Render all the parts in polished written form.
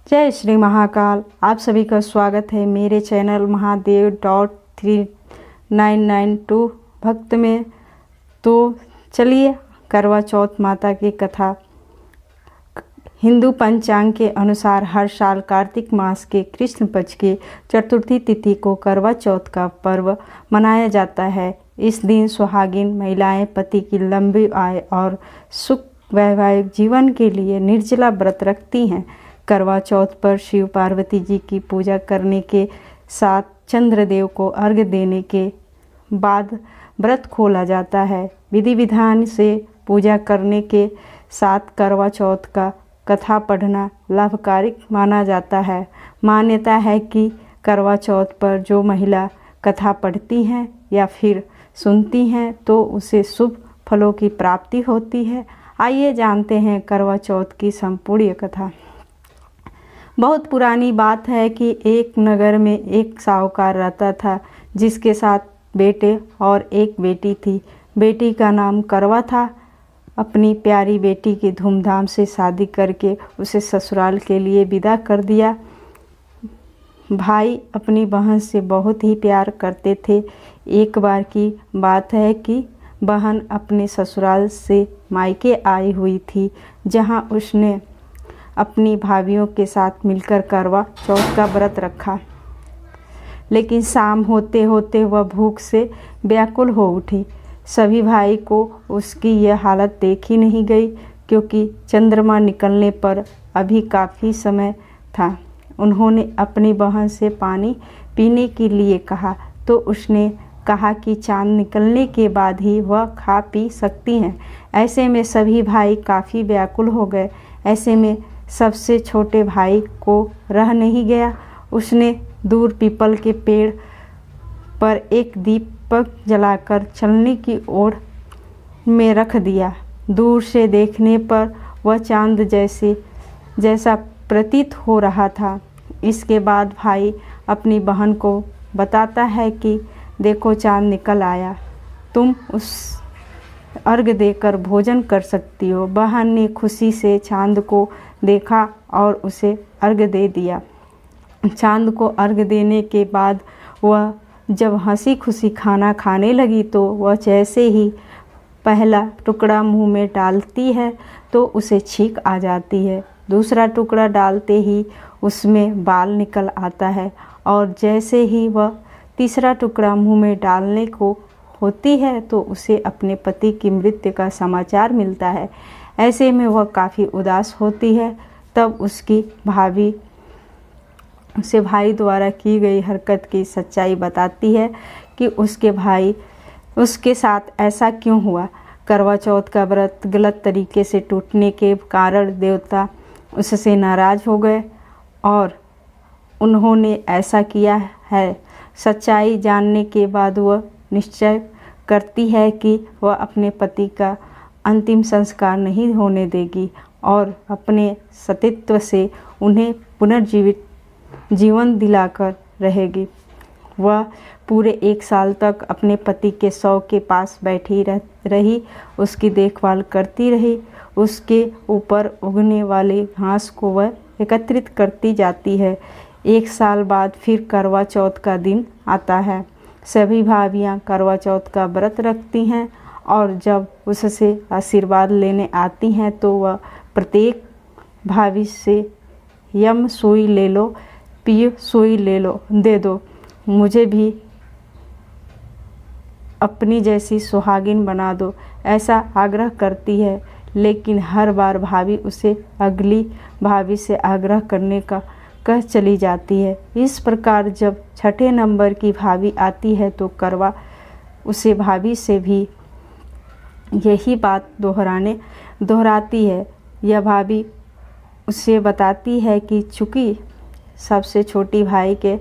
जय श्री महाकाल। आप सभी का स्वागत है मेरे चैनल महादेव.3992 भक्त में। तो चलिए करवा चौथ माता की कथा। हिंदू पंचांग के अनुसार हर साल कार्तिक मास के कृष्ण पक्ष की चतुर्थी तिथि को करवा चौथ का पर्व मनाया जाता है। इस दिन सुहागिन महिलाएं पति की लंबी आयु और सुख वैवाहिक जीवन के लिए निर्जला व्रत रखती हैं। करवा चौथ पर शिव पार्वती जी की पूजा करने के साथ चंद्रदेव को अर्घ्य देने के बाद व्रत खोला जाता है। विधि विधान से पूजा करने के साथ करवा चौथ का कथा पढ़ना लाभकारी माना जाता है। मान्यता है कि करवा चौथ पर जो महिला कथा पढ़ती हैं या फिर सुनती हैं तो उसे शुभ फलों की प्राप्ति होती है। आइए जानते हैं करवा चौथ की संपूर्ण कथा। बहुत पुरानी बात है कि एक नगर में एक साहूकार रहता था जिसके साथ बेटे और एक बेटी थी। बेटी का नाम करवा था। अपनी प्यारी बेटी की धूमधाम से शादी करके उसे ससुराल के लिए विदा कर दिया। भाई अपनी बहन से बहुत ही प्यार करते थे। एक बार की बात है कि बहन अपने ससुराल से मायके आई हुई थी, जहां उसने अपनी भाभियों के साथ मिलकर करवा चौथ का व्रत रखा। लेकिन शाम होते होते वह भूख से व्याकुल हो उठी। सभी भाई को उसकी यह हालत देखी नहीं गई, क्योंकि चंद्रमा निकलने पर अभी काफ़ी समय था। उन्होंने अपनी बहन से पानी पीने के लिए कहा तो उसने कहा कि चांद निकलने के बाद ही वह खा पी सकती हैं। ऐसे में सभी भाई काफ़ी व्याकुल हो गए। ऐसे में सबसे छोटे भाई को रह नहीं गया। उसने दूर पीपल के पेड़ पर एक दीपक जलाकर चलने की ओर में रख दिया। दूर से देखने पर वह चांद जैसा प्रतीत हो रहा था। इसके बाद भाई अपनी बहन को बताता है कि देखो चांद निकल आया, तुम उस अर्घ देकर भोजन कर सकती हो। बहन ने खुशी से चांद को देखा और उसे अर्घ दे दिया। चांद को अर्घ देने के बाद वह जब हंसी खुशी खाना खाने लगी तो वह जैसे ही पहला टुकड़ा मुंह में डालती है तो उसे छींक आ जाती है। दूसरा टुकड़ा डालते ही उसमें बाल निकल आता है और जैसे ही वह तीसरा टुकड़ा मुंह में डालने को होती है तो उसे अपने पति की मृत्यु का समाचार मिलता है। ऐसे में वह काफ़ी उदास होती है। तब उसकी भाभी उसे भाई द्वारा की गई हरकत की सच्चाई बताती है कि उसके साथ ऐसा क्यों हुआ। करवा चौथ का व्रत गलत तरीके से टूटने के कारण देवता उससे नाराज़ हो गए और उन्होंने ऐसा किया है। सच्चाई जानने के बाद वह निश्चय करती है कि वह अपने पति का अंतिम संस्कार नहीं होने देगी और अपने सतीत्व से उन्हें पुनर्जीवित जीवन दिलाकर रहेगी। वह पूरे 1 साल तक अपने पति के शव के पास बैठी रही, उसकी देखभाल करती रही। उसके ऊपर उगने वाले घास को वह एकत्रित करती जाती है। 1 साल बाद फिर करवा चौथ का दिन आता है। सभी भाभियाँ करवा चौथ का व्रत रखती हैं और जब उससे आशीर्वाद लेने आती हैं तो वह प्रत्येक भाभी से यम सुई ले लो, पिय सुई ले लो, दे दो, मुझे भी अपनी जैसी सुहागिन बना दो, ऐसा आग्रह करती है। लेकिन हर बार भाभी उसे अगली भाभी से आग्रह करने का कह चली जाती है। इस प्रकार जब छठे नंबर की भाभी आती है तो करवा उसे भाभी से भी यही बात दोहराती है। यह भाभी उसे बताती है कि चूँकि सबसे छोटी भाई के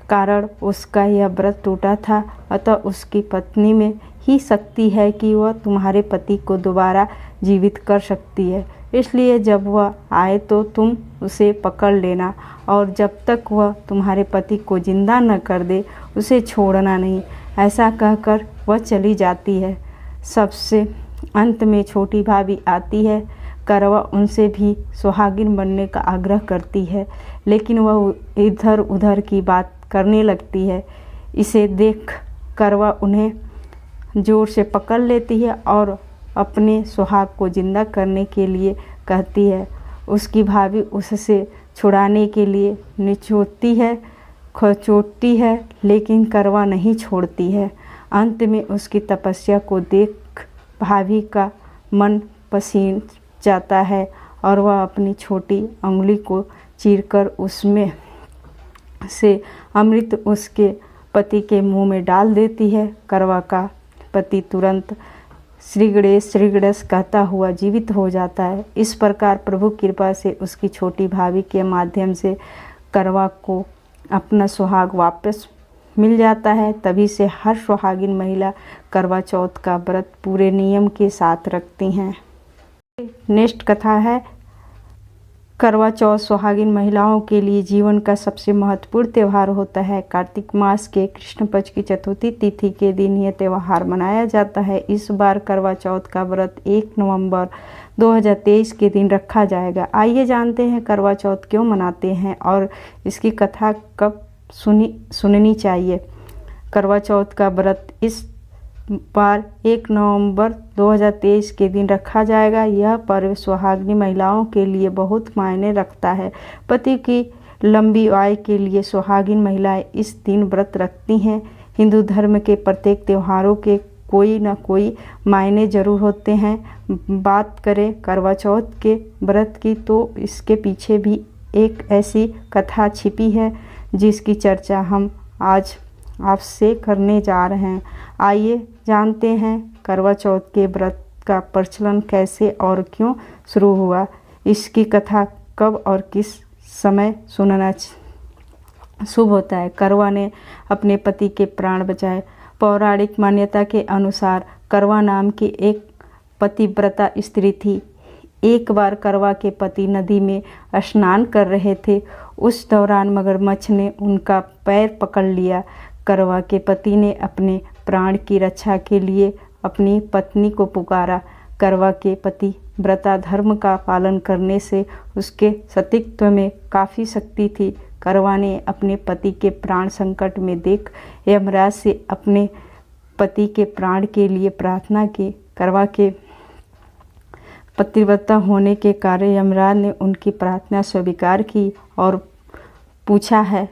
कारण उसका यह व्रत टूटा था, अतः उसकी पत्नी में ही शक्ति है कि वह तुम्हारे पति को दोबारा जीवित कर सकती है। इसलिए जब वह आए तो तुम उसे पकड़ लेना और जब तक वह तुम्हारे पति को जिंदा न कर दे उसे छोड़ना नहीं। ऐसा कहकर वह चली जाती है। सबसे अंत में छोटी भाभी आती है। करवा उनसे भी सुहागिन बनने का आग्रह करती है, लेकिन वह इधर उधर की बात करने लगती है। इसे देख करवा उन्हें जोर से पकड़ लेती है और अपने सुहाग को जिंदा करने के लिए कहती है। उसकी भाभी उससे छुड़ाने के लिए निचोड़ती है, खचोटती है, लेकिन करवा नहीं छोड़ती है। अंत में उसकी तपस्या को देख भाभी का मन पसीज जाता है और वह अपनी छोटी अंगुली को चीरकर उसमें से अमृत उसके पति के मुंह में डाल देती है। करवा का पति तुरंत श्री गणेश कहता हुआ जीवित हो जाता है। इस प्रकार प्रभु कृपा से उसकी छोटी भाभी के माध्यम से करवा को अपना सुहाग वापस मिल जाता है। तभी से हर सुहागिन महिला करवा चौथ का व्रत पूरे नियम के साथ रखती हैं। नेक्स्ट कथा है करवा चौथ सुहागिन महिलाओं के लिए जीवन का सबसे महत्वपूर्ण त्यौहार होता है। कार्तिक मास के कृष्ण पक्ष की चतुर्थी तिथि के दिन यह त्यौहार मनाया जाता है। इस बार करवा चौथ का व्रत 1 नवंबर 2023 के दिन रखा जाएगा। आइए जानते हैं करवा चौथ क्यों मनाते हैं और इसकी कथा कब सुननी चाहिए। करवा चौथ का व्रत इस बार 1 नवंबर 2023 के दिन रखा जाएगा। यह पर्व सुहागिनी महिलाओं के लिए बहुत मायने रखता है। पति की लंबी आयु के लिए सुहागिन महिलाएं इस दिन व्रत रखती हैं। हिंदू धर्म के प्रत्येक त्योहारों के कोई न कोई मायने जरूर होते हैं। बात करें करवा चौथ के व्रत की तो इसके पीछे भी एक ऐसी कथा छिपी है जिसकी चर्चा हम आज आपसे करने जा रहे हैं। आइए जानते हैं करवा चौथ के व्रत का प्रचलन कैसे और क्यों शुरू हुआ। इसकी कथा कब और किस समय सुनना शुभ होता है। करवा ने अपने पति के प्राण बचाए। पौराणिक मान्यता के अनुसार करवा नाम की एक पतिव्रता स्त्री थी। एक बार करवा के पति नदी में स्नान कर रहे थे। उस दौरान मगरमच्छ ने उनका पैर पकड़ लिया। करवा के पति ने अपने प्राण की रक्षा के लिए अपनी पत्नी को पुकारा। करवा के पति व्रता धर्म का पालन करने से उसके सतीत्व में काफ़ी शक्ति थी। करवा ने अपने पति के प्राण संकट में देख यमराज से अपने पति के प्राण के लिए प्रार्थना की। करवा के पतिव्रता होने के कारण यमराज ने उनकी प्रार्थना स्वीकार की और पूछा है,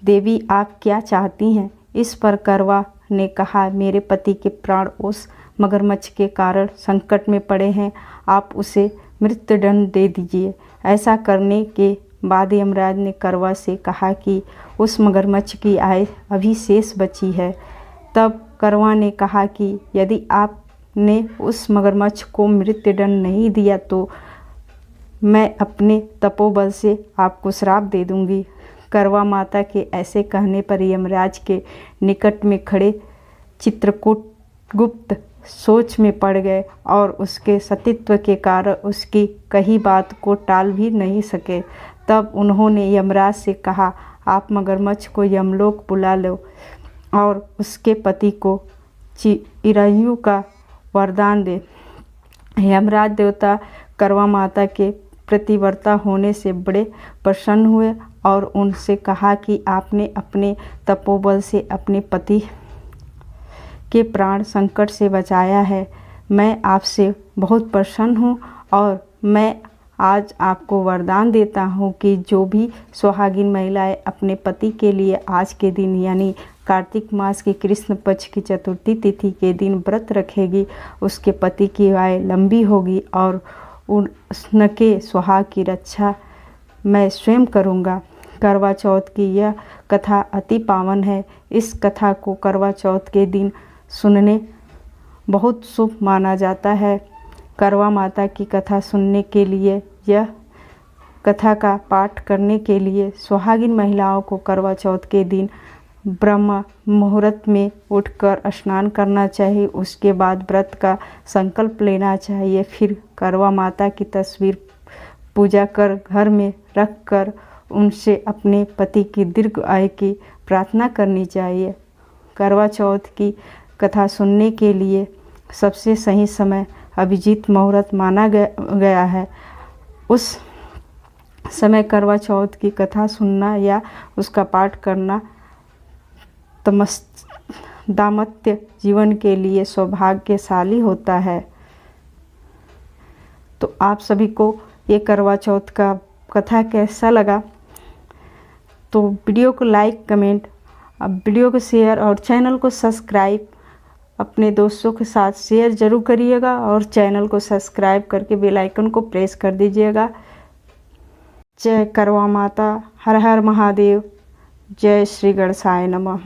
देवी आप क्या चाहती हैं। इस पर करवा ने कहा, मेरे पति के प्राण उस मगरमच्छ के कारण संकट में पड़े हैं, आप उसे मृत्युदंड दे दीजिए। ऐसा करने के बाद यमराज ने करवा से कहा कि उस मगरमच्छ की आयु अभी शेष बची है। तब करवा ने कहा कि यदि आपने उस मगरमच्छ को मृत्युदंड नहीं दिया तो मैं अपने तपोबल से आपको श्राप दे दूंगी। करवा माता के ऐसे कहने पर यमराज के निकट में खड़े चित्रकूट गुप्त सोच में पड़ गए और उसके सतीत्व के कारण उसकी कही बात को टाल भी नहीं सके। तब उन्होंने यमराज से कहा, आप मगरमच्छ को यमलोक बुला लो और उसके पति को चिरायु का वरदान दे। यमराज देवता करवा माता के प्रतिव्रता होने से बड़े प्रसन्न हुए और उनसे कहा कि आपने अपने तपोबल से अपने पति के प्राण संकट से बचाया है। मैं आपसे बहुत प्रसन्न हूँ और मैं आज आपको वरदान देता हूँ कि जो भी सुहागिन महिलाएं अपने पति के लिए आज के दिन यानी कार्तिक मास की कृष्ण पक्ष की चतुर्थी तिथि के दिन व्रत रखेगी, उसके पति की आयु लंबी होगी और उनके सुहाग की रक्षा मैं स्वयं करूँगा। करवा चौथ की यह कथा अति पावन है। इस कथा को करवा चौथ के दिन सुनने बहुत शुभ माना जाता है। करवा माता की कथा सुनने के लिए, यह कथा का पाठ करने के लिए सुहागिन महिलाओं को करवा चौथ के दिन ब्रह्म मुहूर्त में उठकर स्नान करना चाहिए। उसके बाद व्रत का संकल्प लेना चाहिए। फिर करवा माता की तस्वीर पूजा कर घर में रख कर उनसे अपने पति की दीर्घ आयु की प्रार्थना करनी चाहिए। करवा चौथ की कथा सुनने के लिए सबसे सही समय अभिजीत मुहूर्त माना गया है। उस समय करवा चौथ की कथा सुनना या उसका पाठ करना दाम्पत्य जीवन के लिए सौभाग्यशाली होता है। तो आप सभी को ये करवा चौथ का कथा कैसा लगा? तो वीडियो को लाइक, कमेंट, अब वीडियो को शेयर और चैनल को सब्सक्राइब अपने दोस्तों के साथ शेयर ज़रूर करिएगा और चैनल को सब्सक्राइब करके बेल आइकन को प्रेस कर दीजिएगा। जय करवा माता, हर हर महादेव, जय श्री गणेशाय नमः।